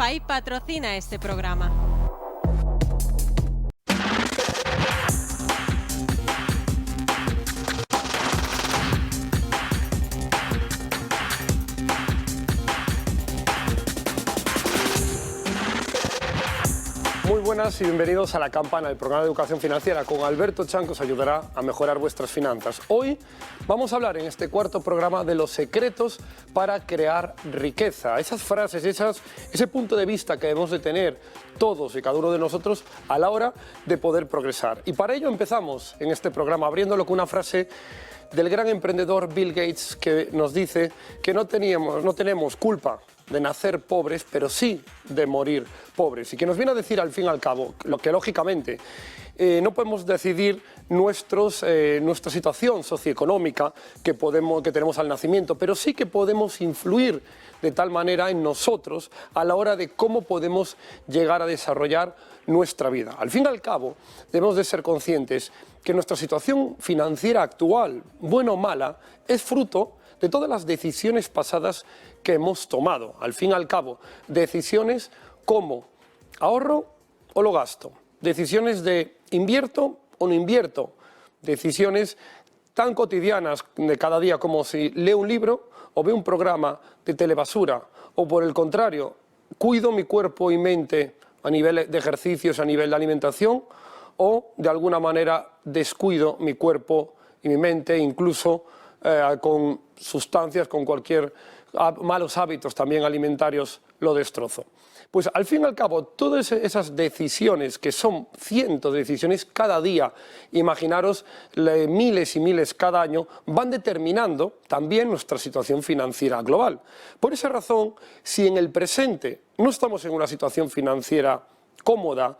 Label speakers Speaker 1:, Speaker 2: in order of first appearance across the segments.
Speaker 1: Cabify patrocina este programa.
Speaker 2: Muy buenas y bienvenidos a La Campana, el programa de educación financiera con Alberto Chan, que os ayudará a mejorar vuestras finanzas. Hoy vamos a hablar en este cuarto programa de los secretos para crear riqueza. Esas frases, ese punto de vista que debemos de tener todos y cada uno de nosotros a la hora de poder progresar. Y para ello empezamos en este programa abriéndolo con una frase del gran emprendedor Bill Gates, que nos dice que no tenemos culpa de nacer pobres, pero sí de morir pobres. Y que nos viene a decir al fin y al cabo lo que lógicamente no podemos decidir nuestra situación socioeconómica que tenemos al nacimiento, pero sí que podemos influir de tal manera en nosotros a la hora de cómo podemos llegar a desarrollar nuestra vida. Al fin y al cabo, debemos de ser conscientes que nuestra situación financiera actual, buena o mala, es fruto de todas las decisiones pasadas que hemos tomado. Al fin y al cabo, decisiones como ahorro o lo gasto, decisiones de invierto o no invierto, decisiones tan cotidianas de cada día como si leo un libro o veo un programa de telebasura, o por el contrario, cuido mi cuerpo y mente a nivel de ejercicios, a nivel de alimentación, o de alguna manera descuido mi cuerpo y mi mente, incluso con sustancias, con cualquier malos hábitos también alimentarios, lo destrozo. Pues al fin y al cabo, todas esas decisiones, que son cientos de decisiones cada día, imaginaros miles y miles cada año, van determinando también nuestra situación financiera global. Por esa razón, si en el presente no estamos en una situación financiera cómoda,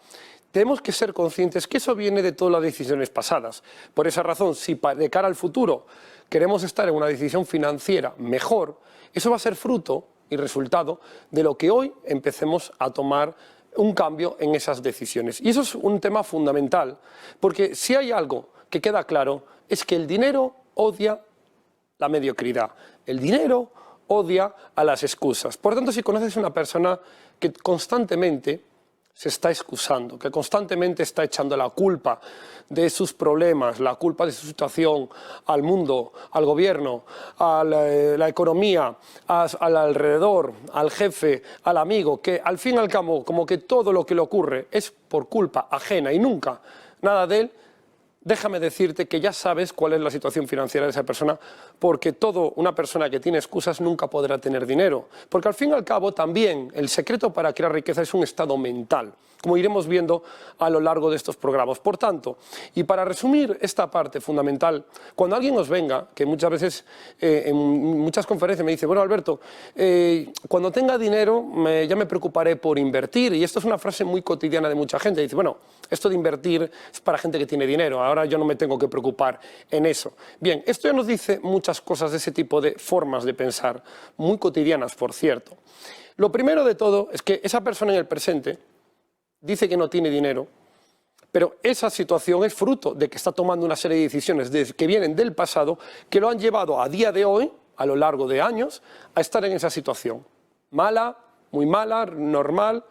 Speaker 2: tenemos que ser conscientes que eso viene de todas las decisiones pasadas. Por esa razón, si de cara al futuro queremos estar en una decisión financiera mejor, eso va a ser fruto y resultado de lo que hoy empecemos a tomar un cambio en esas decisiones. Y eso es un tema fundamental, porque si hay algo que queda claro es que el dinero odia la mediocridad, el dinero odia a las excusas. Por tanto, si conoces a una persona que constantemente se está excusando, que constantemente está echando la culpa de sus problemas, la culpa de su situación al mundo, al gobierno, a la economía, al alrededor, al jefe, al amigo, que al fin y al cabo como que todo lo que le ocurre es por culpa ajena y nunca nada de él, déjame decirte que ya sabes cuál es la situación financiera de esa persona, porque una persona que tiene excusas nunca podrá tener dinero. Porque al fin y al cabo también el secreto para crear riqueza es un estado mental, como iremos viendo a lo largo de estos programas. Por tanto, y para resumir esta parte fundamental, cuando alguien os venga, que muchas veces en muchas conferencias me dice, bueno Alberto, cuando tenga dinero ya me preocuparé por invertir, y esto es una frase muy cotidiana de mucha gente, dice, bueno, esto de invertir es para gente que tiene dinero, ahora yo no me tengo que preocupar en eso. Bien, esto ya nos dice muchas cosas de ese tipo de formas de pensar, muy cotidianas, por cierto. Lo primero de todo es que esa persona en el presente dice que no tiene dinero, pero esa situación es fruto de que está tomando una serie de decisiones que vienen del pasado, que lo han llevado a día de hoy, a lo largo de años, a estar en esa situación. Mala, muy mala, normal,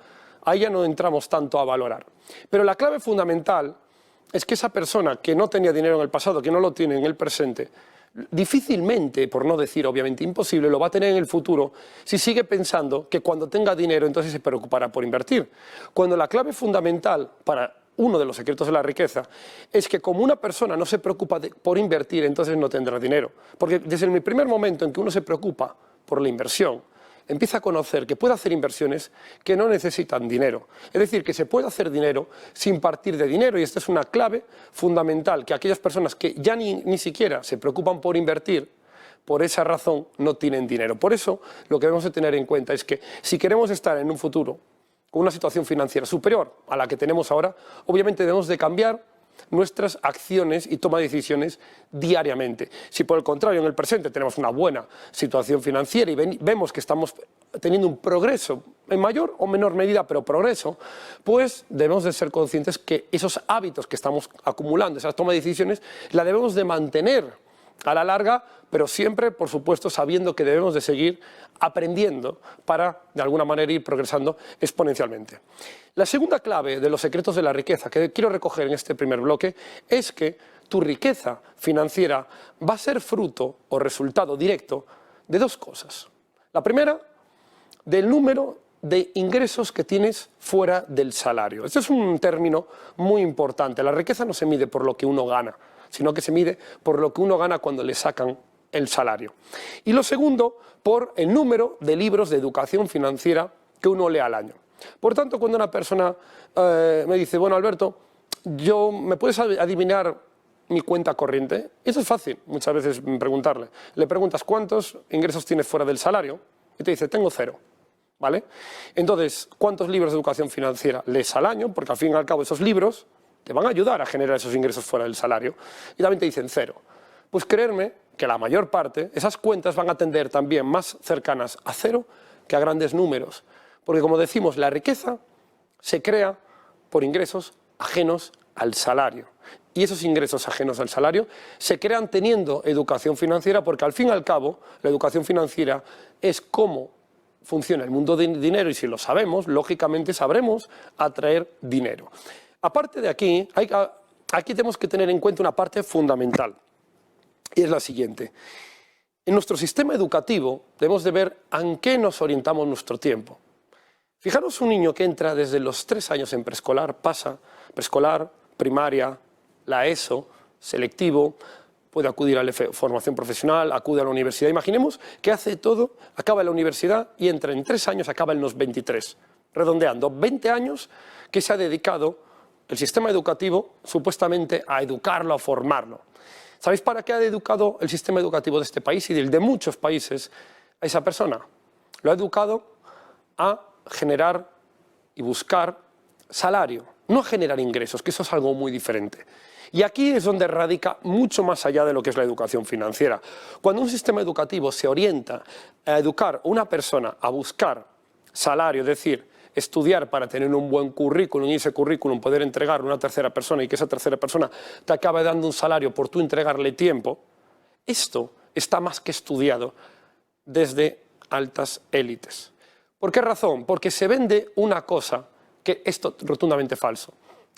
Speaker 2: ahí ya no entramos tanto a valorar. Pero la clave fundamental es que esa persona que no tenía dinero en el pasado, que no lo tiene en el presente, difícilmente, por no decir obviamente imposible, lo va a tener en el futuro si sigue pensando que cuando tenga dinero entonces se preocupará por invertir. Cuando la clave fundamental para uno de los secretos de la riqueza es que como una persona no se preocupa por invertir, entonces no tendrá dinero. Porque desde el primer momento en que uno se preocupa por la inversión, empieza a conocer que puede hacer inversiones que no necesitan dinero. Es decir, que se puede hacer dinero sin partir de dinero, y esta es una clave fundamental, que aquellas personas que ya ni siquiera se preocupan por invertir, por esa razón no tienen dinero. Por eso lo que debemos de tener en cuenta es que si queremos estar en un futuro con una situación financiera superior a la que tenemos ahora, obviamente debemos de cambiar nuestras acciones y toma de decisiones diariamente. Si por el contrario en el presente tenemos una buena situación financiera y vemos que estamos teniendo un progreso en mayor o menor medida, pero progreso, pues debemos de ser conscientes que esos hábitos que estamos acumulando, esas toma de decisiones, la debemos de mantener a la larga, pero siempre, por supuesto, sabiendo que debemos de seguir aprendiendo para, de alguna manera, ir progresando exponencialmente. La segunda clave de los secretos de la riqueza que quiero recoger en este primer bloque es que tu riqueza financiera va a ser fruto o resultado directo de dos cosas. La primera, del número de ingresos que tienes fuera del salario. Este es un término muy importante. La riqueza no se mide por lo que uno gana, sino que se mide por lo que uno gana cuando le sacan el salario. Y lo segundo, por el número de libros de educación financiera que uno lee al año. Por tanto, cuando una persona me dice, bueno, Alberto, ¿me puedes adivinar mi cuenta corriente? Eso es fácil, muchas veces preguntarle. Le preguntas, ¿cuántos ingresos tienes fuera del salario? Y te dice, tengo 0. ¿Vale? Entonces, ¿cuántos libros de educación financiera lees al año? Porque al fin y al cabo esos libros te van a ayudar a generar esos ingresos fuera del salario. Y también te dicen 0. Pues creerme que la mayor parte, esas cuentas van a tender también más cercanas a 0 que a grandes números. Porque como decimos, la riqueza se crea por ingresos ajenos al salario. Y esos ingresos ajenos al salario se crean teniendo educación financiera, porque al fin y al cabo la educación financiera es cómo funciona el mundo del dinero, y si lo sabemos, lógicamente sabremos atraer dinero. Aparte de aquí, aquí tenemos que tener en cuenta una parte fundamental, y es la siguiente. En nuestro sistema educativo debemos de ver en qué nos orientamos nuestro tiempo. Fijaros, un niño que entra desde los 3 años en preescolar, pasa preescolar, primaria, la ESO, selectivo, puede acudir a la formación profesional, acude a la universidad. Imaginemos que hace todo, acaba en la universidad y entra en 3 años, acaba en los 23. Redondeando, 20 años que se ha dedicado el sistema educativo supuestamente a educarlo, a formarlo. ¿Sabéis para qué ha educado el sistema educativo de este país y del de muchos países a esa persona? Lo ha educado a generar y buscar salario, no a generar ingresos, que eso es algo muy diferente. Y aquí es donde radica mucho más allá de lo que es la educación financiera. Cuando un sistema educativo se orienta a educar a una persona a buscar salario, es decir, estudiar para tener un buen currículum y ese currículum poder entregarlo a una tercera persona y que esa tercera persona te acabe dando un salario por tú entregarle tiempo, esto está más que estudiado desde altas élites. ¿Por qué razón? Porque se vende una cosa que es rotundamente falso: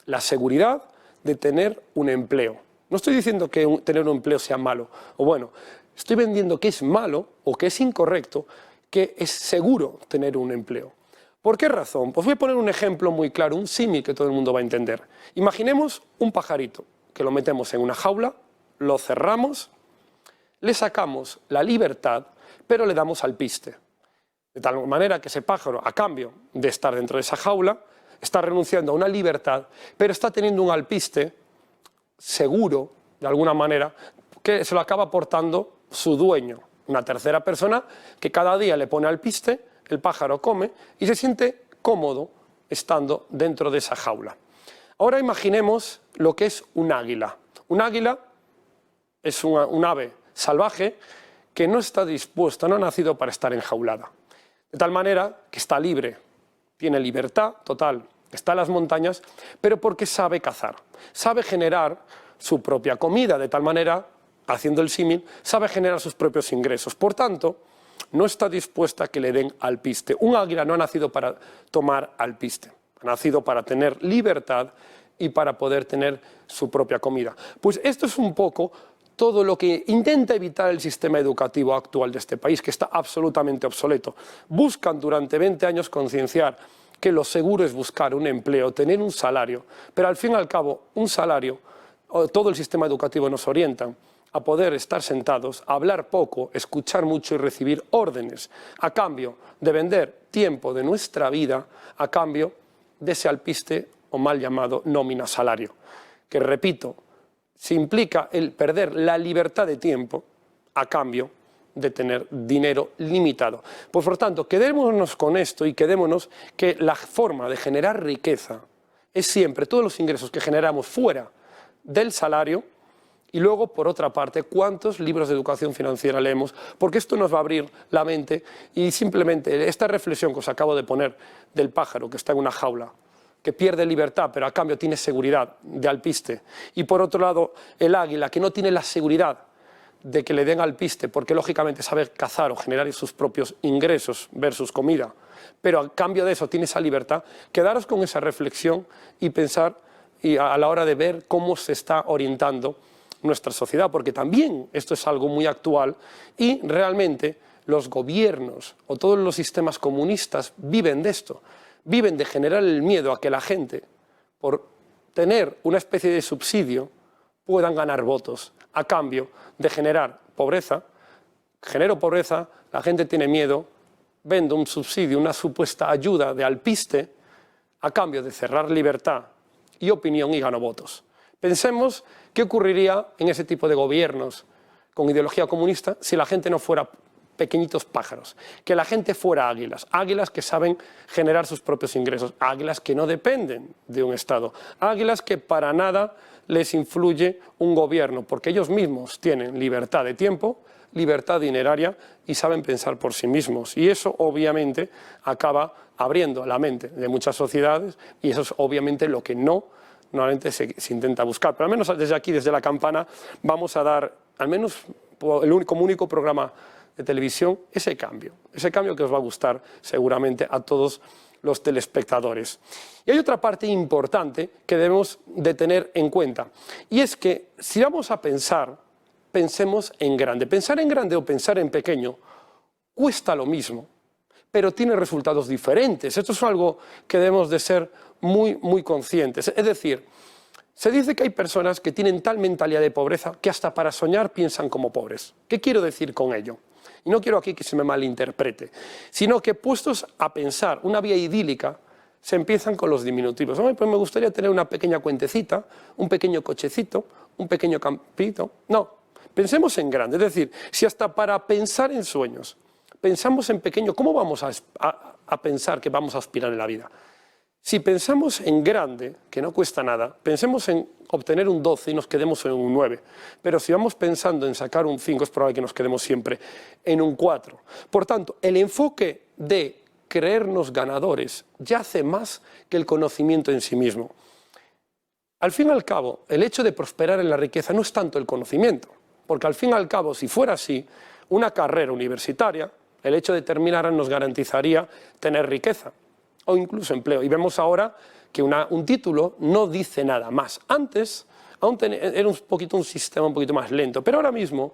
Speaker 2: la seguridad de tener un empleo. No estoy diciendo que tener un empleo sea malo o bueno, estoy vendiendo que es malo o que es incorrecto, que es seguro tener un empleo. ¿Por qué razón? Pues voy a poner un ejemplo muy claro, un símil que todo el mundo va a entender. Imaginemos un pajarito que lo metemos en una jaula, lo cerramos, le sacamos la libertad, pero le damos alpiste. De tal manera que ese pájaro, a cambio de estar dentro de esa jaula, está renunciando a una libertad, pero está teniendo un alpiste seguro, de alguna manera, que se lo acaba aportando su dueño, una tercera persona que cada día le pone alpiste, el pájaro come y se siente cómodo estando dentro de esa jaula. Ahora imaginemos lo que es un águila. Un águila es un ave salvaje que no está dispuesta, no ha nacido para estar enjaulada. De tal manera que está libre, tiene libertad total, está en las montañas, pero porque sabe cazar, sabe generar su propia comida, de tal manera, haciendo el símil, sabe generar sus propios ingresos. Por tanto, no está dispuesta a que le den alpiste. Un águila no ha nacido para tomar alpiste, ha nacido para tener libertad y para poder tener su propia comida. Pues esto es un poco todo lo que intenta evitar el sistema educativo actual de este país, que está absolutamente obsoleto. Buscan durante 20 años concienciar que lo seguro es buscar un empleo, tener un salario, pero al fin y al cabo un salario, todo el sistema educativo nos orienta a poder estar sentados, a hablar poco, escuchar mucho y recibir órdenes, a cambio de vender tiempo de nuestra vida, a cambio de ese alpiste o mal llamado nómina salario, que repito, se implica el perder la libertad de tiempo a cambio de tener dinero limitado. Pues por tanto, quedémonos con esto y quedémonos que la forma de generar riqueza es siempre todos los ingresos que generamos fuera del salario y luego, por otra parte, cuántos libros de educación financiera leemos, porque esto nos va a abrir la mente y simplemente esta reflexión que os acabo de poner del pájaro que está en una jaula, que pierde libertad, pero a cambio tiene seguridad de alpiste. Y por otro lado, el águila, que no tiene la seguridad de que le den alpiste, porque lógicamente sabe cazar o generar sus propios ingresos versus comida, pero a cambio de eso tiene esa libertad, quedaros con esa reflexión y pensar a la hora de ver cómo se está orientando nuestra sociedad, porque también esto es algo muy actual y realmente los gobiernos o todos los sistemas comunistas viven de esto, viven de generar el miedo a que la gente, por tener una especie de subsidio, puedan ganar votos a cambio de generar pobreza. Genero pobreza, la gente tiene miedo, vendo un subsidio, una supuesta ayuda de alpiste, a cambio de cerrar libertad y opinión y gano votos. Pensemos qué ocurriría en ese tipo de gobiernos con ideología comunista si la gente no fuera pequeñitos pájaros, que la gente fuera águilas, águilas que saben generar sus propios ingresos, águilas que no dependen de un Estado, águilas que para nada les influye un gobierno, porque ellos mismos tienen libertad de tiempo, libertad dineraria y saben pensar por sí mismos. Y eso obviamente acaba abriendo la mente de muchas sociedades y eso es obviamente lo que normalmente se intenta buscar. Pero al menos desde aquí, desde la campana, vamos a dar, al menos como único programa de televisión, ese cambio que os va a gustar seguramente a todos los telespectadores. Y hay otra parte importante que debemos de tener en cuenta, y es que si vamos a pensar, pensemos en grande. Pensar en grande o pensar en pequeño cuesta lo mismo, pero tiene resultados diferentes. Esto es algo que debemos de ser muy conscientes. Es decir, se dice que hay personas que tienen tal mentalidad de pobreza que hasta para soñar piensan como pobres. ¿Qué quiero decir con ello? Y no quiero aquí que se me malinterprete, sino que puestos a pensar una vida idílica, se empiezan con los diminutivos. Pues me gustaría tener una pequeña cuentecita, un pequeño cochecito, un pequeño campito. No, pensemos en grande. Es decir, si hasta para pensar en sueños pensamos en pequeño, ¿cómo vamos a pensar que vamos a aspirar en la vida? Si pensamos en grande, que no cuesta nada, pensemos en obtener un 12 y nos quedemos en un 9. Pero si vamos pensando en sacar un 5, es probable que nos quedemos siempre en un 4. Por tanto, el enfoque de creernos ganadores yace más que el conocimiento en sí mismo. Al fin y al cabo, el hecho de prosperar en la riqueza no es tanto el conocimiento, porque al fin y al cabo, si fuera así, una carrera universitaria, el hecho de terminarla nos garantizaría tener riqueza o incluso empleo. Y vemos ahora que un título no dice nada más. Antes era un sistema un poquito más lento, pero ahora mismo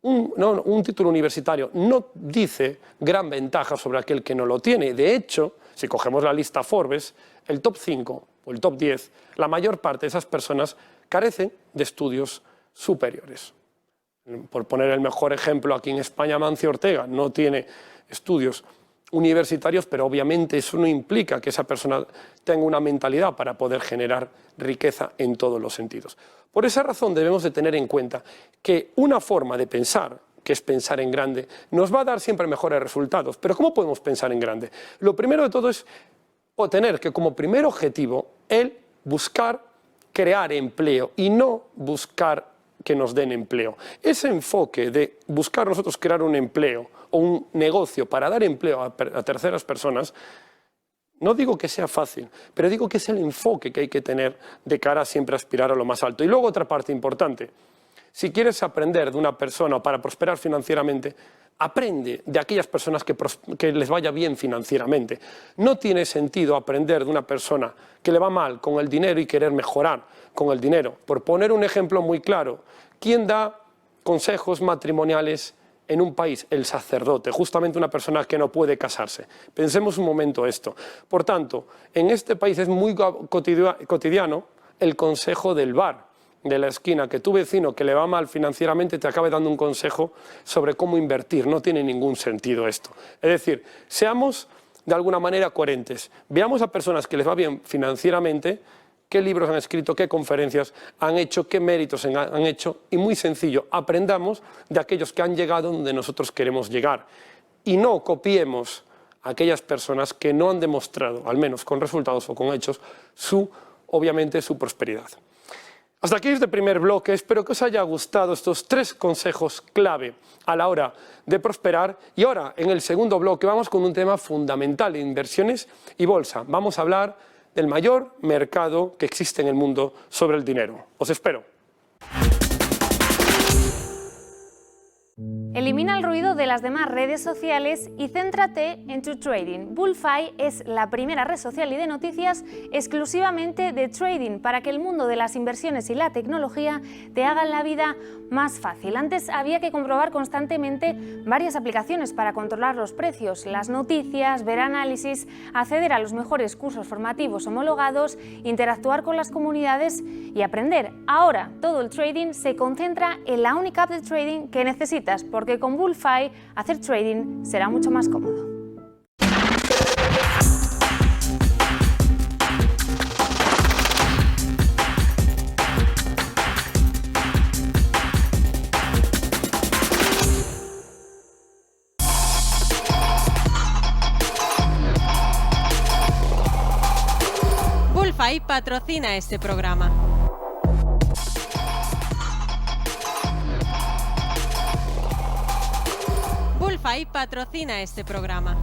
Speaker 2: un título universitario no dice gran ventaja sobre aquel que no lo tiene. De hecho, si cogemos la lista Forbes, el top 5 o el top 10, la mayor parte de esas personas carecen de estudios superiores. Por poner el mejor ejemplo, aquí en España Amancio Ortega no tiene estudios universitarios, pero obviamente eso no implica que esa persona tenga una mentalidad para poder generar riqueza en todos los sentidos. Por esa razón debemos de tener en cuenta que una forma de pensar, que es pensar en grande, nos va a dar siempre mejores resultados. Pero ¿cómo podemos pensar en grande? Lo primero de todo es tener que como primer objetivo el buscar crear empleo y no buscar que nos den empleo. Ese enfoque de buscar nosotros crear un empleo o un negocio para dar empleo a terceras personas, no digo que sea fácil, pero digo que es el enfoque que hay que tener de cara a siempre aspirar a lo más alto. Y luego otra parte importante, si quieres aprender de una persona para prosperar financieramente, aprende de aquellas personas que les vaya bien financieramente. No tiene sentido aprender de una persona que le va mal con el dinero y querer mejorar con el dinero. Por poner un ejemplo muy claro, ¿quién da consejos matrimoniales en un país? El sacerdote, justamente una persona que no puede casarse. Pensemos un momento esto. Por tanto, en este país es muy cotidiano el consejo del bar, de la esquina, que tu vecino que le va mal financieramente te acabe dando un consejo sobre cómo invertir. No tiene ningún sentido esto. Es decir, seamos de alguna manera coherentes. Veamos a personas que les va bien financieramente, qué libros han escrito, qué conferencias han hecho, qué méritos han hecho, y muy sencillo, aprendamos de aquellos que han llegado donde nosotros queremos llegar y no copiemos a aquellas personas que no han demostrado, al menos con resultados o con hechos, obviamente su prosperidad. Hasta aquí este primer bloque. Espero que os haya gustado estos 3 consejos clave a la hora de prosperar. Y ahora, en el segundo bloque, vamos con un tema fundamental de inversiones y bolsa. Vamos a hablar del mayor mercado que existe en el mundo sobre el dinero. Os espero.
Speaker 3: Elimina el ruido de las demás redes sociales y céntrate en tu trading. Bullfi es la primera red social y de noticias exclusivamente de trading para que el mundo de las inversiones y la tecnología te hagan la vida más fácil. Antes había que comprobar constantemente varias aplicaciones para controlar los precios, las noticias, ver análisis, acceder a los mejores cursos formativos homologados, interactuar con las comunidades y aprender. Ahora todo el trading se concentra en la única app de trading que necesitas, porque con Bullfi hacer trading será mucho más cómodo.
Speaker 1: Bullfi patrocina este programa. Bullfi patrocina este programa.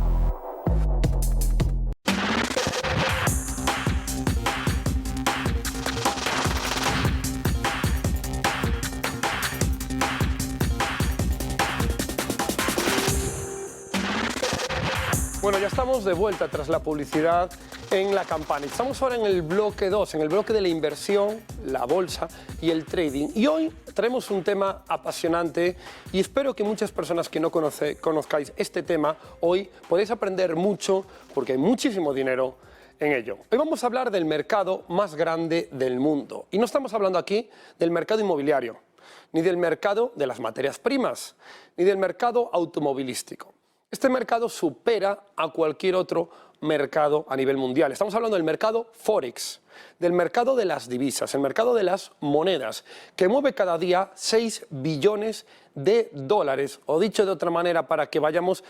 Speaker 2: Bueno, ya estamos de vuelta tras la publicidad en la campana. Estamos ahora en el bloque 2, en el bloque de la inversión, la bolsa y el trading. Y hoy traemos un tema apasionante y espero que muchas personas que no conozcáis este tema, hoy podéis aprender mucho porque hay muchísimo dinero en ello. Hoy vamos a hablar del mercado más grande del mundo. Y no estamos hablando aquí del mercado inmobiliario, ni del mercado de las materias primas, ni del mercado automovilístico. Este mercado supera a cualquier otro mercado a nivel mundial. Estamos hablando del mercado Forex, del mercado de las divisas, el mercado de las monedas, que mueve cada día 6 billones de dólares, o dicho de otra manera para que vayamos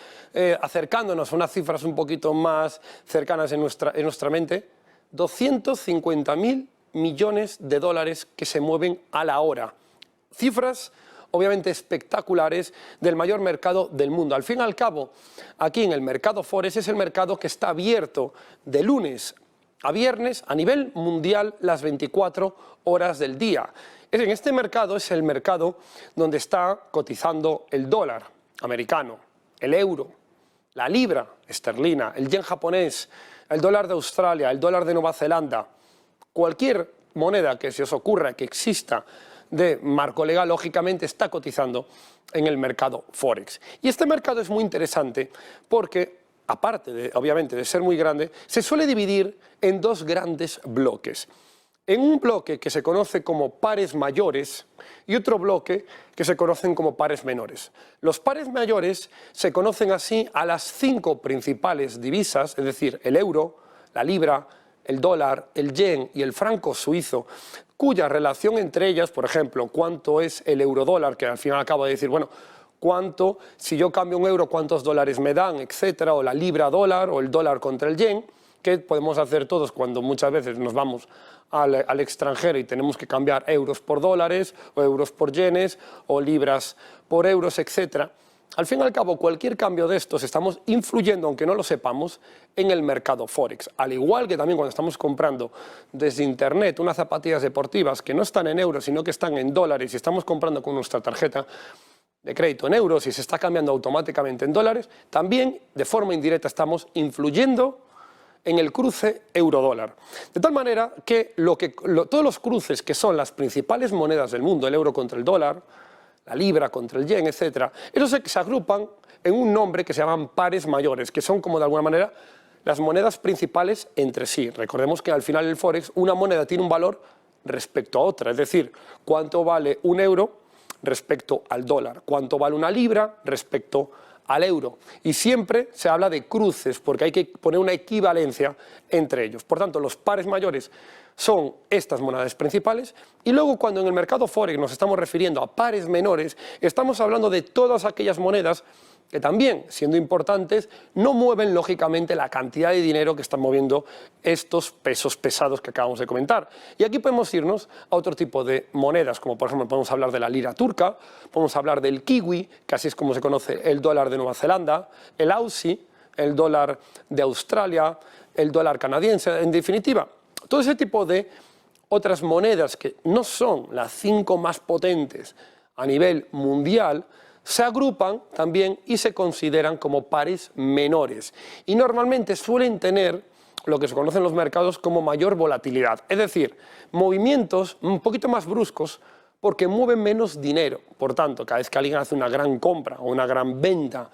Speaker 2: acercándonos a unas cifras un poquito más cercanas en nuestra mente, 250.000 millones de dólares que se mueven a la hora. Cifras obviamente espectaculares del mayor mercado del mundo. Al fin y al cabo, aquí en el mercado Forex es el mercado que está abierto de lunes a viernes a nivel mundial las 24 horas del día. En este mercado es el mercado donde está cotizando el dólar americano, el euro, la libra esterlina, el yen japonés, el dólar de Australia, el dólar de Nueva Zelanda. Cualquier moneda que se os ocurra que exista de marco legal, lógicamente, está cotizando en el mercado Forex. Y este mercado es muy interesante porque, aparte obviamente de ser muy grande, se suele dividir en dos grandes bloques. En un bloque que se conoce como pares mayores y otro bloque que se conocen como pares menores. Los pares mayores se conocen así a las 5 principales divisas, es decir, el euro, la libra, el dólar, el yen y el franco suizo, cuya relación entre ellas, por ejemplo, cuánto es el euro-dólar, que al final acabo de decir, bueno, cuánto, si yo cambio un euro, cuántos dólares me dan, etcétera, o la libra-dólar, o el dólar contra el yen, que podemos hacer todos cuando muchas veces nos vamos al extranjero y tenemos que cambiar euros por dólares, o euros por yenes, o libras por euros, etcétera. Al fin y al cabo, cualquier cambio de estos estamos influyendo, aunque no lo sepamos, en el mercado Forex. Al igual que también cuando estamos comprando desde Internet unas zapatillas deportivas que no están en euros, sino que están en dólares y estamos comprando con nuestra tarjeta de crédito en euros y se está cambiando automáticamente en dólares, también de forma indirecta estamos influyendo en el cruce euro-dólar. De tal manera que todos los cruces que son las principales monedas del mundo, el euro contra el dólar, la libra contra el yen, etcétera, esos se agrupan en un nombre que se llaman pares mayores, que son como de alguna manera las monedas principales entre sí. Recordemos que al final del Forex una moneda tiene un valor respecto a otra, es decir, cuánto vale un euro respecto al dólar, cuánto vale una libra respecto al euro. Y siempre se habla de cruces porque hay que poner una equivalencia entre ellos. Por tanto, los pares mayores son estas monedas principales y luego cuando en el mercado Forex nos estamos refiriendo a pares menores, estamos hablando de todas aquellas monedas que también, siendo importantes, no mueven lógicamente la cantidad de dinero que están moviendo estos pesos pesados que acabamos de comentar. Y aquí podemos irnos a otro tipo de monedas, como por ejemplo podemos hablar de la lira turca, podemos hablar del kiwi, que así es como se conoce el dólar de Nueva Zelanda, el aussie, el dólar de Australia, el dólar canadiense, en definitiva, todo ese tipo de otras monedas que no son las 5 más potentes a nivel mundial, se agrupan también y se consideran como pares menores y normalmente suelen tener lo que se conoce en los mercados como mayor volatilidad, es decir, movimientos un poquito más bruscos porque mueven menos dinero. Por tanto, cada vez que alguien hace una gran compra o una gran venta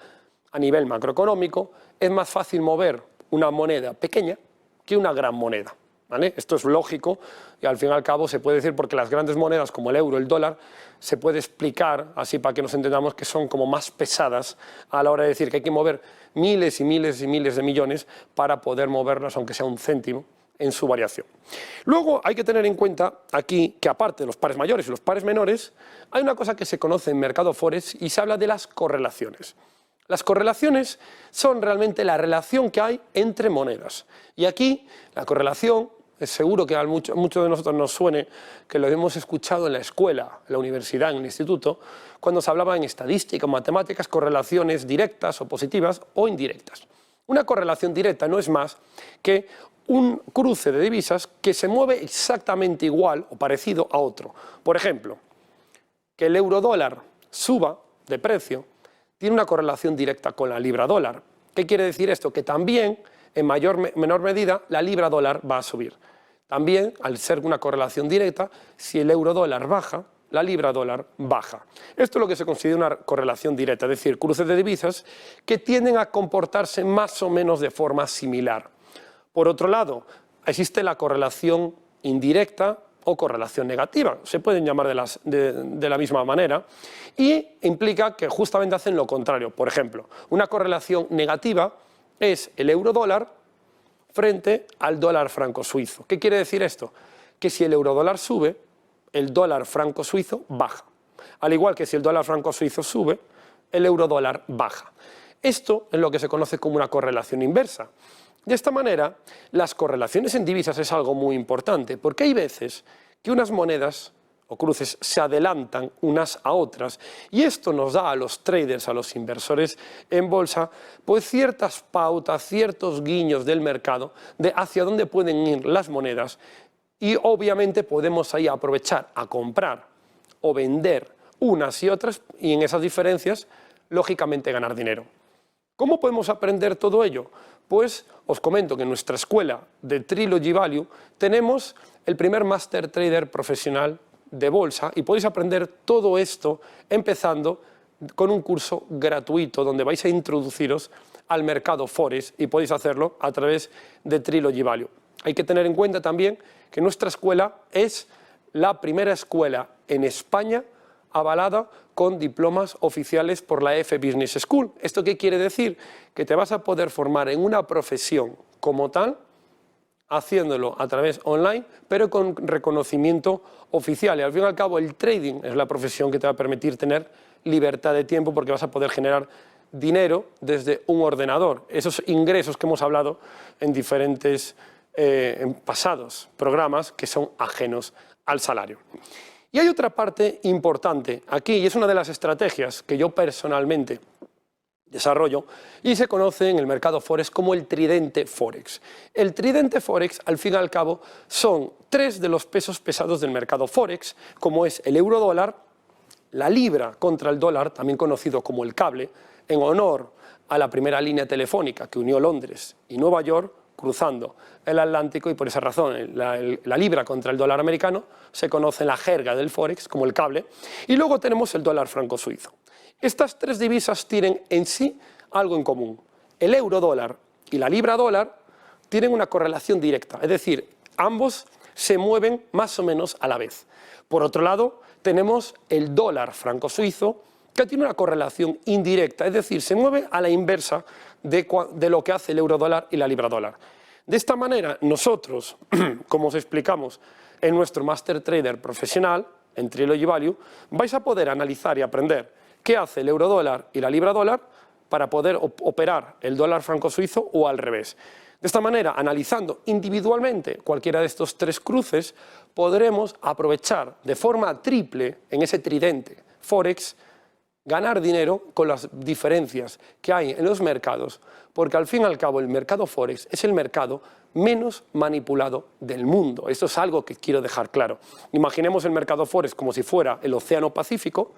Speaker 2: a nivel macroeconómico, es más fácil mover una moneda pequeña que una gran moneda, ¿vale? Esto es lógico y al fin y al cabo se puede decir porque las grandes monedas como el euro, el dólar, se puede explicar así para que nos entendamos que son como más pesadas a la hora de decir que hay que mover miles y miles y miles de millones para poder moverlas aunque sea un céntimo en su variación. Luego hay que tener en cuenta aquí que aparte de los pares mayores y los pares menores, hay una cosa que se conoce en mercado forex y se habla de las correlaciones. Las correlaciones son realmente la relación que hay entre monedas. Y aquí la correlación, es seguro que a muchos de nosotros nos suene que lo hemos escuchado en la escuela, en la universidad, en el instituto, cuando se hablaba en estadística o matemáticas, correlaciones directas o positivas o indirectas. Una correlación directa no es más que un cruce de divisas que se mueve exactamente igual o parecido a otro. Por ejemplo, que el euro dólar suba de precio tiene una correlación directa con la libra dólar. ¿Qué quiere decir esto? Que también, en menor medida, la libra dólar va a subir. También, al ser una correlación directa, si el euro dólar baja, la libra dólar baja. Esto es lo que se considera una correlación directa, es decir, cruces de divisas que tienden a comportarse más o menos de forma similar. Por otro lado, existe la correlación indirecta o correlación negativa, se pueden llamar de la misma manera, y implica que justamente hacen lo contrario. Por ejemplo, una correlación negativa es el euro dólar frente al dólar franco suizo. ¿Qué quiere decir esto? Que si el euro dólar sube, el dólar franco suizo baja. Al igual que si el dólar franco suizo sube, el euro dólar baja. Esto es lo que se conoce como una correlación inversa. De esta manera, las correlaciones en divisas es algo muy importante, porque hay veces que unas monedas o cruces se adelantan unas a otras y esto nos da a los traders, a los inversores en bolsa, pues ciertas pautas, ciertos guiños del mercado de hacia dónde pueden ir las monedas y obviamente podemos ahí aprovechar a comprar o vender unas y otras y en esas diferencias, lógicamente, ganar dinero. ¿Cómo podemos aprender todo ello? Pues os comento que en nuestra escuela de Trilogy Value tenemos el primer Master Trader profesional de bolsa y podéis aprender todo esto empezando con un curso gratuito donde vais a introduciros al mercado Forex y podéis hacerlo a través de Trilogy Value. Hay que tener en cuenta también que nuestra escuela es la primera escuela en España avalada con diplomas oficiales por la EFE Business School. ¿Esto qué quiere decir? Que te vas a poder formar en una profesión como tal, haciéndolo a través online, pero con reconocimiento oficial. Y al fin y al cabo el trading es la profesión que te va a permitir tener libertad de tiempo porque vas a poder generar dinero desde un ordenador. Esos ingresos que hemos hablado en diferentes en pasados programas que son ajenos al salario. Y hay otra parte importante aquí, y es una de las estrategias que yo personalmente desarrollo, y se conoce en el mercado Forex como el tridente Forex. El tridente Forex, al fin y al cabo, son tres de los pesos pesados del mercado Forex, como es el euro dólar, la libra contra el dólar, también conocido como el cable, en honor a la primera línea telefónica que unió Londres y Nueva York, cruzando el Atlántico, y por esa razón la libra contra el dólar americano se conoce en la jerga del Forex como el cable, y luego tenemos el dólar franco suizo. Estas tres divisas tienen en sí algo en común. El euro dólar y la libra dólar tienen una correlación directa, es decir, ambos se mueven más o menos a la vez. Por otro lado, tenemos el dólar franco suizo, que tiene una correlación indirecta, es decir, se mueve a la inversa de lo que hace el euro dólar y la libra dólar. De esta manera, nosotros, como os explicamos en nuestro Master Trader profesional, en Trilogy Value, vais a poder analizar y aprender qué hace el euro dólar y la libra dólar para poder operar el dólar franco suizo o al revés. De esta manera, analizando individualmente cualquiera de estos tres cruces, podremos aprovechar de forma triple en ese tridente Forex, ganar dinero con las diferencias que hay en los mercados, porque al fin y al cabo el mercado Forex es el mercado menos manipulado del mundo. Esto es algo que quiero dejar claro. Imaginemos el mercado Forex como si fuera el Océano Pacífico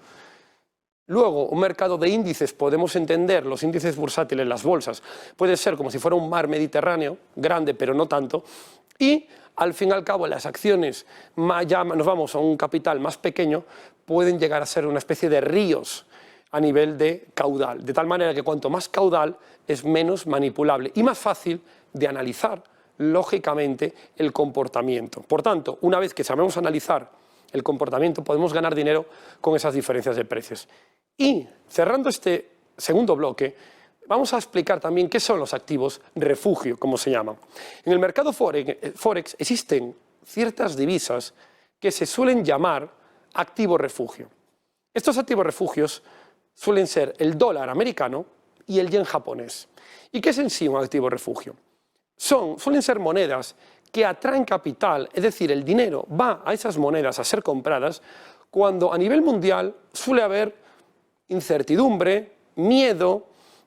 Speaker 2: Luego, un mercado de índices, podemos entender los índices bursátiles, las bolsas, puede ser como si fuera un mar Mediterráneo, grande pero no tanto, y al fin y al cabo las acciones, ya nos vamos a un capital más pequeño, pueden llegar a ser una especie de ríos a nivel de caudal, de tal manera que cuanto más caudal es menos manipulable y más fácil de analizar, lógicamente, el comportamiento. Por tanto, una vez que sabemos analizar el comportamiento, podemos ganar dinero con esas diferencias de precios. Y cerrando este segundo bloque, vamos a explicar también qué son los activos refugio, como se llaman. En el mercado Forex existen ciertas divisas que se suelen llamar activos refugio. Estos activos refugios suelen ser el dólar americano y el yen japonés. ¿Y qué es en sí un activo refugio? Suelen ser monedas que atraen capital, es decir, el dinero va a esas monedas a ser compradas cuando a nivel mundial suele haber incertidumbre, miedo,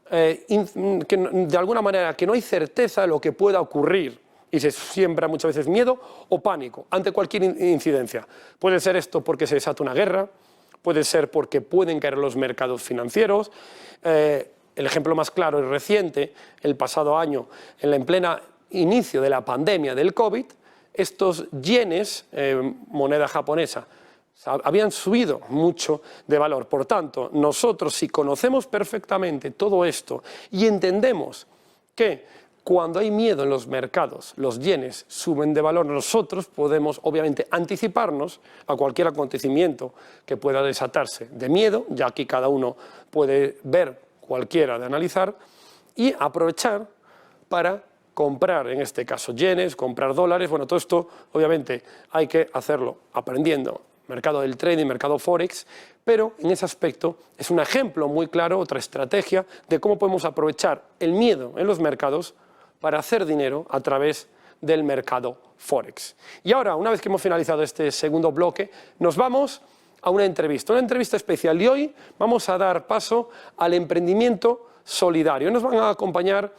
Speaker 2: de alguna manera que no hay certeza de lo que pueda ocurrir y se siembra muchas veces miedo o pánico ante cualquier incidencia. Puede ser esto porque se desata una guerra, puede ser porque pueden caer los mercados financieros. El ejemplo más claro y reciente, el pasado año, en plena inicio de la pandemia del COVID, estos yenes, moneda japonesa, habían subido mucho de valor. Por tanto, nosotros, si conocemos perfectamente todo esto y entendemos que cuando hay miedo en los mercados, los yenes suben de valor, nosotros podemos, obviamente, anticiparnos a cualquier acontecimiento que pueda desatarse de miedo, ya aquí cada uno puede ver cualquiera de analizar, y aprovechar para comprar, en este caso, yenes, comprar dólares. Bueno, todo esto, obviamente, hay que hacerlo aprendiendo mercado del trading, mercado Forex, pero en ese aspecto es un ejemplo muy claro, otra estrategia de cómo podemos aprovechar el miedo en los mercados para hacer dinero a través del mercado Forex. Y ahora, una vez que hemos finalizado este segundo bloque, nos vamos a una entrevista especial, y hoy vamos a dar paso al emprendimiento solidario. Nos van a acompañar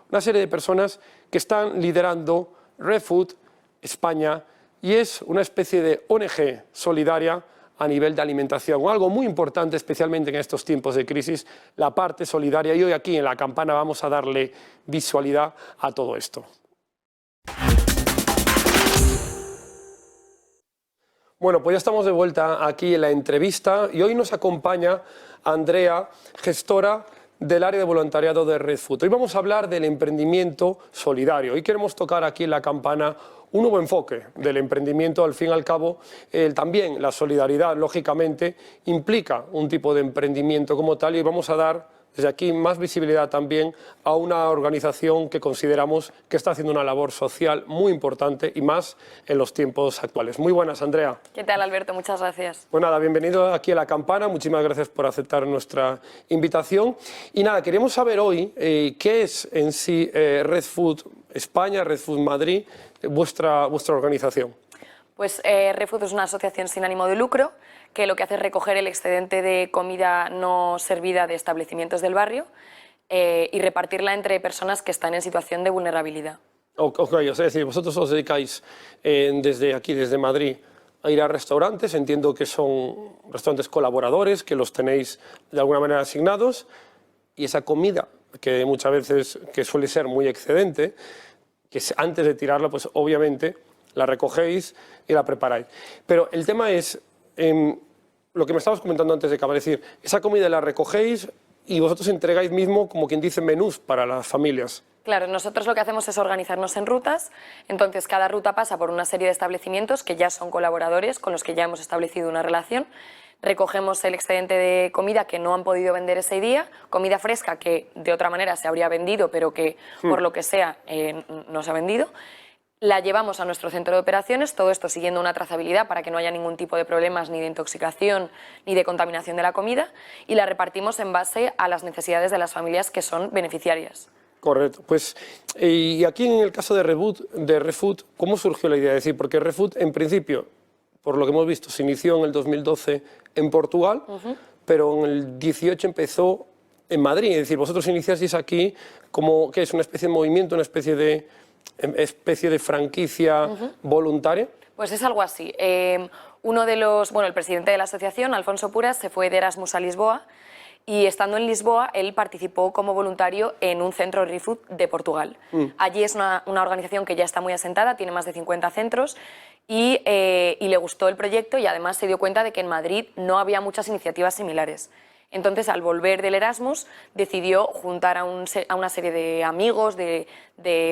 Speaker 2: una serie de personas que están liderando RedFood España, y es una especie de ONG solidaria a nivel de alimentación, algo muy importante, especialmente en estos tiempos de crisis, la parte solidaria, y hoy aquí en La Campana vamos a darle visualidad a todo esto. Bueno, pues ya estamos de vuelta aquí en la entrevista y hoy nos acompaña Andrea, gestora del área de voluntariado de RedFood. Hoy vamos a hablar del emprendimiento solidario. Hoy queremos tocar aquí en La Campana un nuevo enfoque del emprendimiento. Al fin y al cabo, también la solidaridad, lógicamente, implica un tipo de emprendimiento como tal, y vamos a dar desde aquí más visibilidad también a una organización que consideramos que está haciendo una labor social muy importante y más en los tiempos actuales. Muy buenas, Andrea.
Speaker 4: ¿Qué tal, Alberto? Muchas gracias.
Speaker 2: Pues nada, bienvenido aquí a La Campana. Muchísimas gracias por aceptar nuestra invitación. Y nada, queremos saber hoy qué es en sí RedFood España, RedFood Madrid, vuestra organización.
Speaker 4: Pues RedFood es una asociación sin ánimo de lucro que lo que hace es recoger el excedente de comida no servida de establecimientos del barrio y repartirla entre personas que están en situación de vulnerabilidad.
Speaker 2: Ok, es decir, vosotros os dedicáis desde aquí, desde Madrid, a ir a restaurantes. Entiendo que son restaurantes colaboradores, que los tenéis de alguna manera asignados, y esa comida, que muchas veces que suele ser muy excedente, que antes de tirarla, pues obviamente la recogéis y la preparáis. Pero el tema es, lo que me estabas comentando antes de acabar, es decir, esa comida la recogéis y vosotros entregáis mismo, como quien dice, menús para las familias.
Speaker 4: Claro, nosotros lo que hacemos es organizarnos en rutas, entonces cada ruta pasa por una serie de establecimientos que ya son colaboradores, con los que ya hemos establecido una relación. Recogemos el excedente de comida que no han podido vender ese día, comida fresca que de otra manera se habría vendido, pero que por lo que sea no se ha vendido. La llevamos a nuestro centro de operaciones, todo esto siguiendo una trazabilidad para que no haya ningún tipo de problemas ni de intoxicación ni de contaminación de la comida, y la repartimos en base a las necesidades de las familias que son beneficiarias.
Speaker 2: Correcto. Pues, y aquí en el caso de RedFood, ¿cómo surgió la idea? Es decir, porque RedFood, en principio, por lo que hemos visto, se inició en el 2012 en Portugal, pero en el 18 empezó en Madrid. Es decir, vosotros iniciasteis aquí como, ¿qué es? Una especie de movimiento, una especie de franquicia voluntaria.
Speaker 4: Pues es algo así. el presidente de la asociación, Alfonso Puras, se fue de Erasmus a Lisboa y estando en Lisboa él participó como voluntario en un centro ReFood de Portugal. Allí es una organización que ya está muy asentada, tiene más de 50 centros y le gustó el proyecto y además se dio cuenta de que en Madrid no había muchas iniciativas similares. Entonces, al volver del Erasmus, decidió juntar a una serie de amigos, de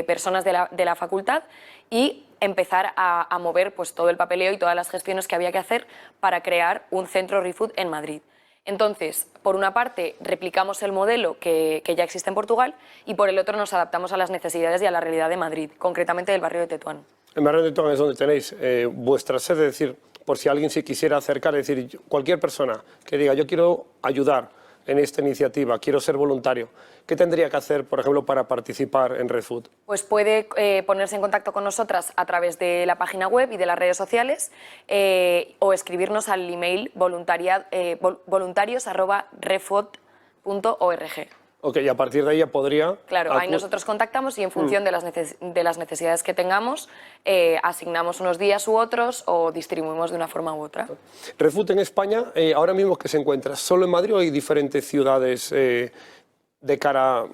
Speaker 4: personas de la facultad y empezar a mover pues, todo el papeleo y todas las gestiones que había que hacer para crear un centro ReFood en Madrid. Entonces, por una parte, replicamos el modelo que ya existe en Portugal y por el otro nos adaptamos a las necesidades y a la realidad de Madrid, concretamente del barrio de Tetuán.
Speaker 2: El barrio de Tetuán es donde tenéis vuestra sede, es decir, por si alguien se quisiera acercar, es decir, cualquier persona que diga yo quiero ayudar en esta iniciativa, quiero ser voluntario, ¿qué tendría que hacer, por ejemplo, para participar en ReFood?
Speaker 4: Pues puede ponerse en contacto con nosotras a través de la página web y de las redes sociales o escribirnos al email voluntarios@refood.org.
Speaker 2: Ok, y a partir de ahí ya podría...
Speaker 4: Claro, ahí nosotros contactamos y en función de las necesidades que tengamos, asignamos unos días u otros o distribuimos de una forma u otra.
Speaker 2: ReFood en España, ahora mismo que se encuentra, ¿solo en Madrid o hay diferentes ciudades de cara,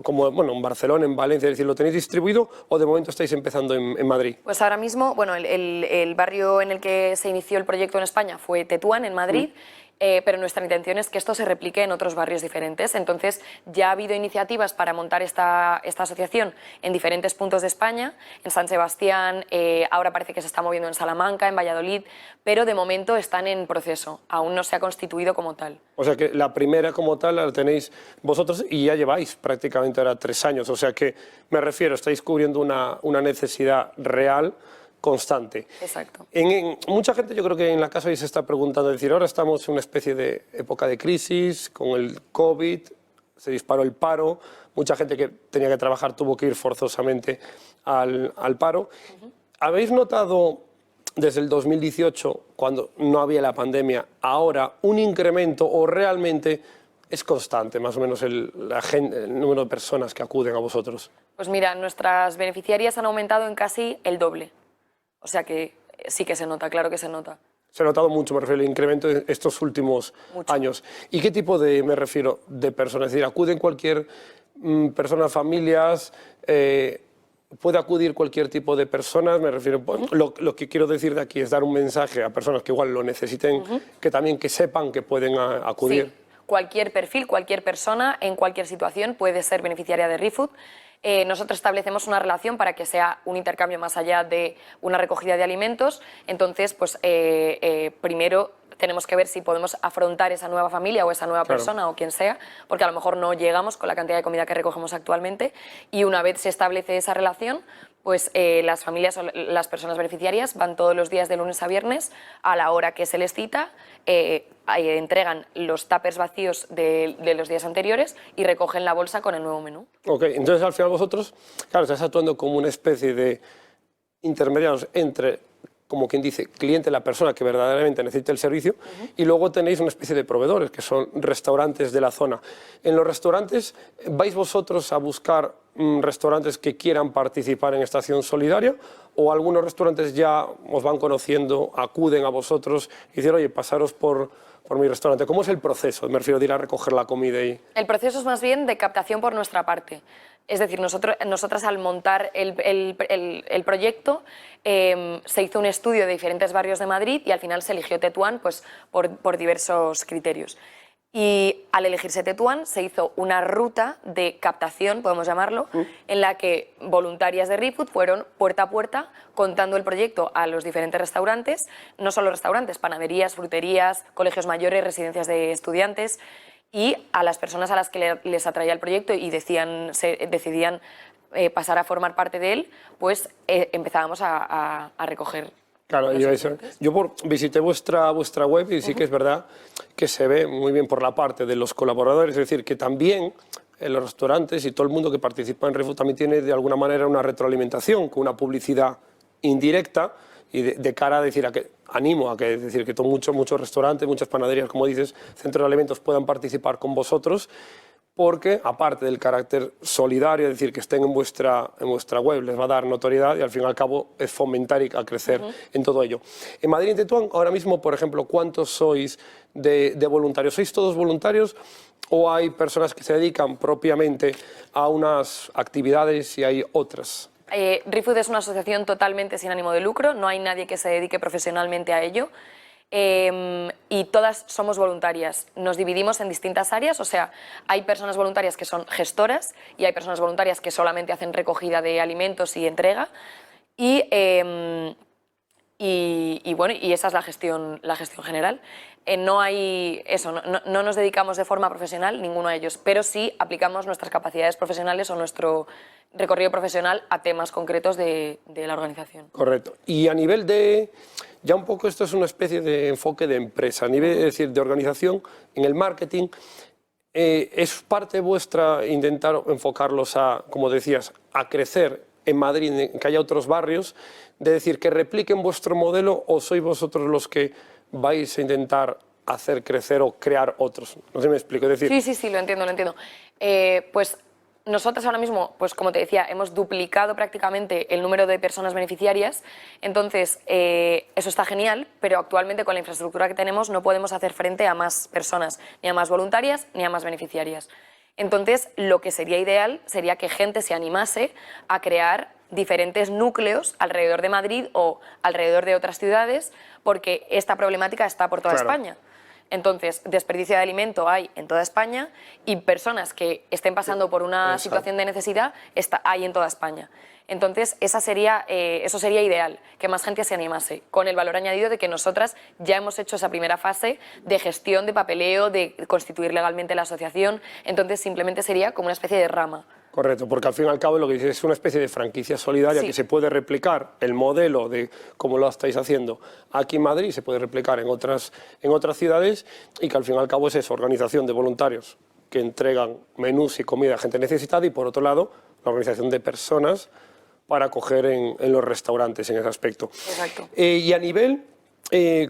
Speaker 2: como bueno, en Barcelona, en Valencia? Es decir, ¿lo tenéis distribuido o de momento estáis empezando en Madrid?
Speaker 4: Pues ahora mismo, bueno, el barrio en el que se inició el proyecto en España fue Tetuán, en Madrid. Pero nuestra intención es que esto se replique en otros barrios diferentes. Entonces, ya ha habido iniciativas para montar esta asociación en diferentes puntos de España, en San Sebastián, ahora parece que se está moviendo en Salamanca, en Valladolid, pero de momento están en proceso, aún no se ha constituido como tal.
Speaker 2: O sea que la primera como tal la tenéis vosotros y ya lleváis prácticamente ahora 3 años, o sea que me refiero, estáis cubriendo una necesidad real, constante.
Speaker 4: Exacto.
Speaker 2: Mucha gente yo creo que en la casa hoy se está preguntando, es decir, ahora estamos en una especie de época de crisis, con el COVID, se disparó el paro, mucha gente que tenía que trabajar tuvo que ir forzosamente al paro. ¿Habéis notado desde el 2018, cuando no había la pandemia, ahora un incremento o realmente es constante más o menos el número de personas que acuden a vosotros?
Speaker 4: Pues mira, nuestras beneficiarias han aumentado en casi el doble. O sea que sí que se nota, claro que se nota.
Speaker 2: Se ha notado mucho, me refiero, el incremento en estos últimos años. ¿Y qué tipo de, me refiero, de personas? Es decir, ¿acuden cualquier persona, familias? ¿Puede acudir cualquier tipo de personas? Me refiero, lo que quiero decir de aquí es dar un mensaje a personas que igual lo necesiten, que también que sepan que pueden acudir.
Speaker 4: Sí. Cualquier perfil, cualquier persona, en cualquier situación puede ser beneficiaria de ReFood. Nosotros establecemos una relación para que sea un intercambio más allá de una recogida de alimentos. Entonces, pues primero tenemos que ver si podemos afrontar esa nueva familia o esa nueva persona o quien sea, porque a lo mejor no llegamos con la cantidad de comida que recogemos actualmente. Y una vez se establece esa relación, pues las familias o las personas beneficiarias van todos los días de lunes a viernes a la hora que se les cita, entregan los tuppers vacíos de los días anteriores y recogen la bolsa con el nuevo menú.
Speaker 2: Ok, entonces al final vosotros, claro, estáis actuando como una especie de intermediarios entre, como quien dice, cliente, la persona que verdaderamente necesita el servicio, y luego tenéis una especie de proveedores, que son restaurantes de la zona. En los restaurantes, ¿vais vosotros a buscar restaurantes que quieran participar en esta acción solidaria o algunos restaurantes ya os van conociendo, acuden a vosotros y dicen, oye, pasaros por mi restaurante? ¿Cómo es el proceso? Me refiero de ir a recoger la comida y...
Speaker 4: El proceso es más bien de captación por nuestra parte. Es decir, nosotras al montar el proyecto se hizo un estudio de diferentes barrios de Madrid y al final se eligió Tetuán pues, por diversos criterios. Y al elegirse Tetuán se hizo una ruta de captación, podemos llamarlo, en la que voluntarias de ReFood fueron puerta a puerta contando el proyecto a los diferentes restaurantes, no solo restaurantes, panaderías, fruterías, colegios mayores, residencias de estudiantes, y a las personas a las que les atraía el proyecto y decidían pasar a formar parte de él, pues empezábamos a recoger.
Speaker 2: Claro, yo visité vuestra web y sí que es verdad que se ve muy bien por la parte de los colaboradores, es decir, que también en los restaurantes y todo el mundo que participa en ReFood también tiene de alguna manera una retroalimentación con una publicidad indirecta y de cara a decir, animo a que muchos restaurantes, muchas panaderías, como dices, centros de alimentos puedan participar con vosotros, porque aparte del carácter solidario, es decir, que estén en vuestra web, les va a dar notoriedad y al fin y al cabo es fomentar y a crecer en todo ello. En Madrid en Tetuán, ahora mismo, por ejemplo, ¿cuántos sois de voluntarios? ¿Sois todos voluntarios o hay personas que se dedican propiamente a unas actividades y hay otras?
Speaker 4: ReFood es una asociación totalmente sin ánimo de lucro, no hay nadie que se dedique profesionalmente a ello. Y todas somos voluntarias. Nos dividimos en distintas áreas, o sea, hay personas voluntarias que son gestoras y hay personas voluntarias que solamente hacen recogida de alimentos y entrega. Y bueno, y esa es la gestión general. No hay eso, no nos dedicamos de forma profesional ninguno de ellos, pero sí aplicamos nuestras capacidades profesionales o nuestro recorrido profesional a temas concretos de la organización.
Speaker 2: Correcto. Y a nivel de, ya un poco esto es una especie de enfoque de empresa, a nivel, es decir, de organización, en el marketing, ¿es parte vuestra intentar enfocarlos a, como decías, a crecer en Madrid, que haya otros barrios, de decir, que repliquen vuestro modelo o sois vosotros los que vais a intentar hacer crecer o crear otros? No sé si me explico. Es decir,
Speaker 4: Sí, lo entiendo. Pues nosotros ahora mismo, pues como te decía, hemos duplicado prácticamente el número de personas beneficiarias, entonces eso está genial, pero actualmente con la infraestructura que tenemos no podemos hacer frente a más personas, ni a más voluntarias, ni a más beneficiarias. Entonces, lo que sería ideal sería que gente se animase a crear diferentes núcleos alrededor de Madrid o alrededor de otras ciudades, porque esta problemática está por toda España. Entonces, desperdicio de alimento hay en toda España y personas que estén pasando por una situación de necesidad hay en toda España. Entonces, eso sería ideal, que más gente se animase, con el valor añadido de que nosotras ya hemos hecho esa primera fase de gestión, de papeleo, de constituir legalmente la asociación, entonces simplemente sería como una especie de rama.
Speaker 2: Correcto, porque al fin y al cabo lo que dices es una especie de franquicia solidaria que se puede replicar, el modelo de cómo lo estáis haciendo aquí en Madrid, se puede replicar en otras ciudades y que al fin y al cabo es eso, organización de voluntarios que entregan menús y comida a gente necesitada y por otro lado la organización de personas para acoger en los restaurantes en ese aspecto.
Speaker 4: Exacto.
Speaker 2: Y a nivel,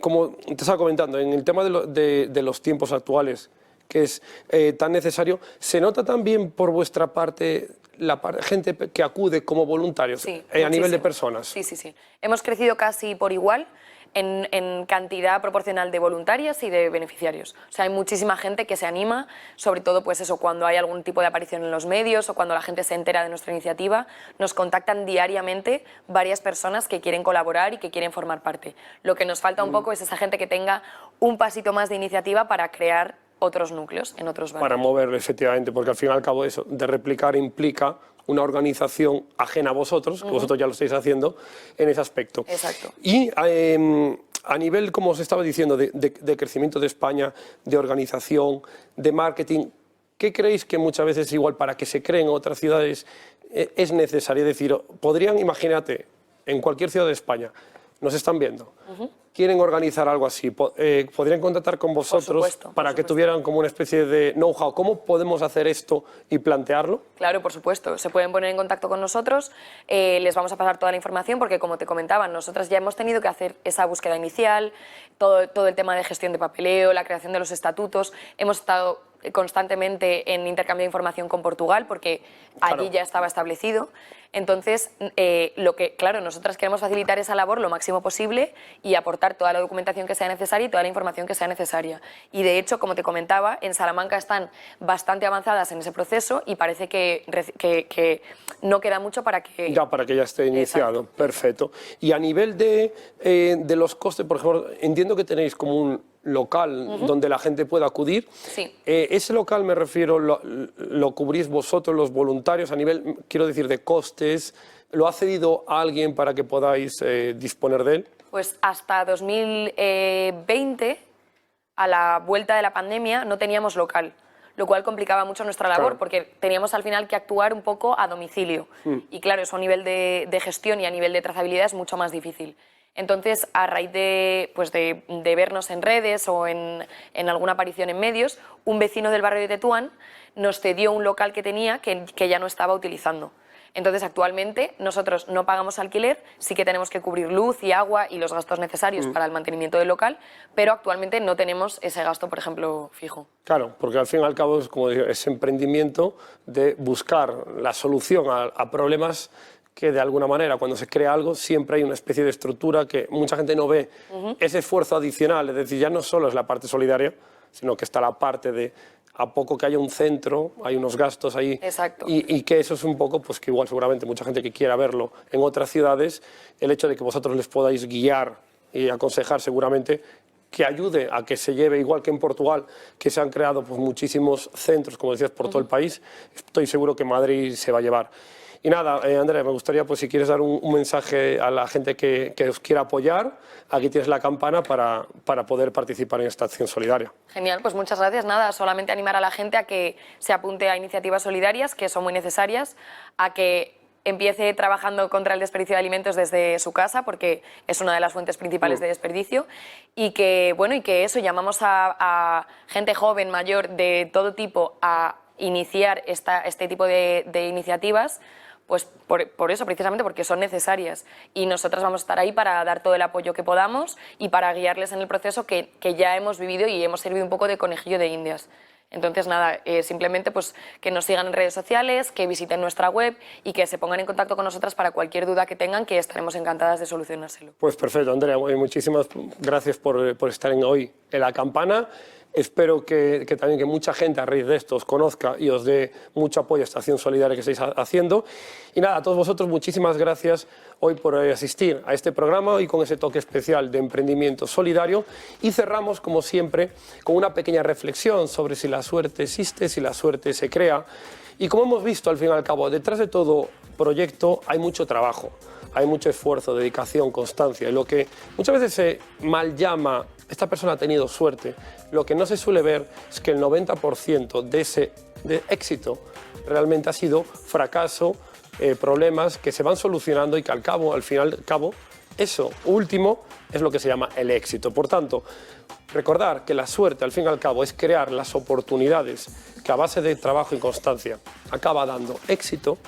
Speaker 2: como te estaba comentando, en el tema de los tiempos actuales, que es tan necesario, ¿se nota también por vuestra parte la gente que acude como voluntarios a nivel de personas?
Speaker 4: Sí. Hemos crecido casi por igual en cantidad proporcional de voluntarias y de beneficiarios. O sea, hay muchísima gente que se anima, sobre todo pues eso, cuando hay algún tipo de aparición en los medios o cuando la gente se entera de nuestra iniciativa, nos contactan diariamente varias personas que quieren colaborar y que quieren formar parte. Lo que nos falta un poco es esa gente que tenga un pasito más de iniciativa para crear otros núcleos en otros barrios.
Speaker 2: Para moverlo, efectivamente, porque al fin y al cabo eso de replicar implica una organización ajena a vosotros, que vosotros ya lo estáis haciendo en ese aspecto.
Speaker 4: Exacto.
Speaker 2: Y a nivel, como os estaba diciendo, de crecimiento de España, de organización, de marketing, ¿qué creéis que muchas veces igual para que se creen otras ciudades es necesario? Es decir, podrían, imagínate, en cualquier ciudad de España, nos están viendo, quieren organizar algo así, podrían contactar con vosotros para que tuvieran como una especie de know-how. ¿Cómo podemos hacer esto y plantearlo?
Speaker 4: Claro, por supuesto. Se pueden poner en contacto con nosotros, les vamos a pasar toda la información porque, como te comentaba, nosotras ya hemos tenido que hacer esa búsqueda inicial, todo el tema de gestión de papeleo, la creación de los estatutos. Hemos estado constantemente en intercambio de información con Portugal porque allí ya estaba establecido. Entonces, claro, nosotras queremos facilitar esa labor lo máximo posible y aportar toda la documentación que sea necesaria y toda la información que sea necesaria. Y de hecho, como te comentaba, en Salamanca están bastante avanzadas en ese proceso y parece que no queda mucho para que...
Speaker 2: Para que ya esté iniciado.
Speaker 4: Exacto.
Speaker 2: Perfecto. Y a nivel de los costes, por ejemplo, entiendo que tenéis como un local donde la gente pueda acudir.
Speaker 4: Sí.
Speaker 2: Ese local, me refiero, lo cubrís vosotros, los voluntarios, a nivel, quiero decir, de costes. ¿Lo ha cedido a alguien para que podáis disponer de él?
Speaker 4: Pues hasta 2020, a la vuelta de la pandemia, no teníamos local, lo cual complicaba mucho nuestra labor porque teníamos al final que actuar un poco a domicilio. Y claro, eso a nivel de gestión y a nivel de trazabilidad es mucho más difícil. Entonces, a raíz de vernos en redes o en alguna aparición en medios, un vecino del barrio de Tetuán nos cedió un local que tenía que ya no estaba utilizando. Entonces, actualmente nosotros no pagamos alquiler, sí que tenemos que cubrir luz y agua y los gastos necesarios para el mantenimiento del local, pero actualmente no tenemos ese gasto, por ejemplo, fijo.
Speaker 2: Claro, porque al fin y al cabo es como digo, ese emprendimiento de buscar la solución a problemas que de alguna manera cuando se crea algo siempre hay una especie de estructura que mucha gente no ve ese esfuerzo adicional, es decir, ya no solo es la parte solidaria, sino que está la parte de a poco que haya un centro, hay unos gastos ahí.
Speaker 4: Exacto.
Speaker 2: Y que eso es un poco, pues que igual seguramente mucha gente que quiera verlo en otras ciudades, el hecho de que vosotros les podáis guiar y aconsejar seguramente que ayude a que se lleve, igual que en Portugal, que se han creado pues, muchísimos centros, como decías, por todo el país, estoy seguro que Madrid se va a llevar. Y nada, Andrea, me gustaría, pues si quieres dar un mensaje a la gente que os quiera apoyar, aquí tienes la campana para poder participar en esta acción solidaria.
Speaker 4: Genial, pues muchas gracias. Nada, solamente animar a la gente a que se apunte a iniciativas solidarias, que son muy necesarias, a que empiece trabajando contra el desperdicio de alimentos desde su casa, porque es una de las fuentes principales de desperdicio, y que, bueno, y que eso, llamamos a gente joven, mayor, de todo tipo, a iniciar este tipo de iniciativas, pues por eso, precisamente porque son necesarias. Y nosotras vamos a estar ahí para dar todo el apoyo que podamos y para guiarles en el proceso que ya hemos vivido y hemos servido un poco de conejillo de indias. Entonces, nada, simplemente pues, que nos sigan en redes sociales, que visiten nuestra web y que se pongan en contacto con nosotras para cualquier duda que tengan, que estaremos encantadas de solucionárselo.
Speaker 2: Pues perfecto, Andrea, muchísimas gracias por estar hoy en la campana. Espero que también que mucha gente a raíz de esto os conozca y os dé mucho apoyo a esta acción solidaria que estáis haciendo. Y nada, a todos vosotros muchísimas gracias hoy por asistir a este programa y con ese toque especial de emprendimiento solidario. Y cerramos, como siempre, con una pequeña reflexión sobre si la suerte existe, si la suerte se crea. Y como hemos visto, al fin y al cabo, detrás de todo proyecto hay mucho trabajo, hay mucho esfuerzo, dedicación, constancia. Y lo que muchas veces se mal llama esta persona ha tenido suerte, lo que no se suele ver es que el 90% de éxito realmente ha sido fracaso, problemas que se van solucionando y que al fin y al cabo, eso último es lo que se llama el éxito. Por tanto, recordar que la suerte al fin y al cabo es crear las oportunidades que a base de trabajo y constancia acaba dando éxito.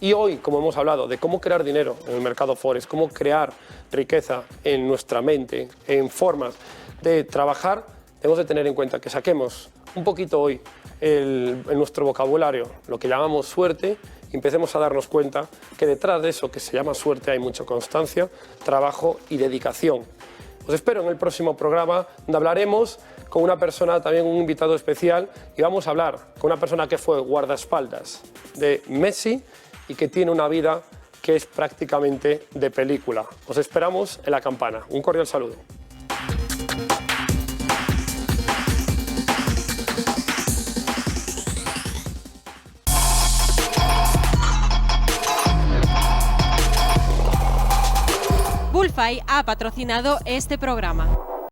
Speaker 2: Y hoy, como hemos hablado de cómo crear dinero en el mercado forex, cómo crear riqueza en nuestra mente, en formas de trabajar, tenemos de tener en cuenta que saquemos un poquito hoy en nuestro vocabulario lo que llamamos suerte y empecemos a darnos cuenta que detrás de eso que se llama suerte hay mucha constancia, trabajo y dedicación. Os espero en el próximo programa donde hablaremos con una persona, también un invitado especial, y vamos a hablar con una persona que fue guardaespaldas de Messi y que tiene una vida que es prácticamente de película. Os esperamos en la campana. Un cordial saludo.
Speaker 1: Bullfy ha patrocinado este programa.